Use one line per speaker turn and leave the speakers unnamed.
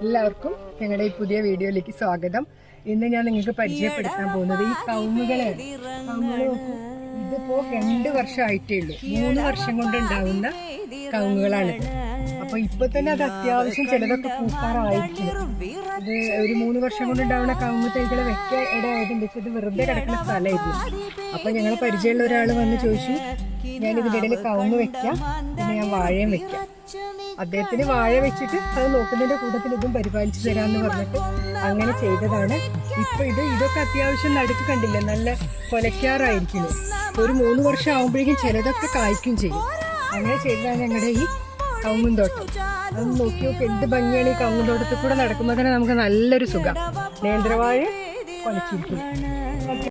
എല്ലാവർക്കും ഞങ്ങളുടെ ഈ പുതിയ വീഡിയോയിലേക്ക് സ്വാഗതം. ഇന്ന് ഞാൻ നിങ്ങൾക്ക് പരിചയപ്പെടുത്താൻ പോകുന്നത് ഈ കവുങ്ങുകളാണ്. ഇതിപ്പോ 2 വർഷമായിട്ടേ ഉള്ളൂ. 3 വർഷം കൊണ്ട് ഉണ്ടാവുന്ന കവുങ്ങുകളാണിത്. അപ്പൊ ഇപ്പൊ തന്നെ അത് അത്യാവശ്യം ചിലതൊക്കെ പൂക്കാറായിരിക്കും. ഇത് ഒരു 3 വർഷം കൊണ്ട് ഉണ്ടാവുന്ന കവുങ്ങ് തൈകളെ വെക്കാൻ ഇടയായതിന്റെ ഇത് വെറുതെ കിടക്കുന്ന സ്ഥലമായിരുന്നു. അപ്പൊ ഞങ്ങൾ പരിചയമുള്ള ഒരാൾ വന്ന് ചോദിച്ചു, ഞാൻ ഇതിന്റെ ഇടയിൽ കവുങ്ങ് വെക്കാം, പിന്നെ ഞാൻ വാഴയും വെക്കാം. അദ്ദേഹത്തിന് വാഴ വെച്ചിട്ട് അത് നോക്കുന്നതിന്റെ കൂട്ടത്തിൽ ഇതും പരിപാലിച്ചു തരാമെന്ന് പറഞ്ഞിട്ട് അങ്ങനെ ചെയ്തതാണ്. ഇപ്പൊ ഇതൊക്കെ അത്യാവശ്യം നടുക്ക് കണ്ടില്ലേ, നല്ല കൊലക്കാറായിരിക്കുന്നു. ഒരു 3 വർഷം ആകുമ്പോഴേക്കും ചിലതൊക്കെ കായ്ക്കും ചെയ്യും. അങ്ങനെ ചെയ്തതാണ് ഞങ്ങളുടെ ഈ കവുങ്ങുന്തോട്ടം. അത് നോക്കി നോക്കി എന്ത് ഭംഗിയാണ്. ഈ കവുങ്ങുന്തോട്ടത്തിൽ കൂടെ നടക്കുമ്പോൾ തന്നെ നമുക്ക് നല്ലൊരു സുഖം. നേന്ത്രവാഴ കൊലച്ചിരിക്കുന്നു.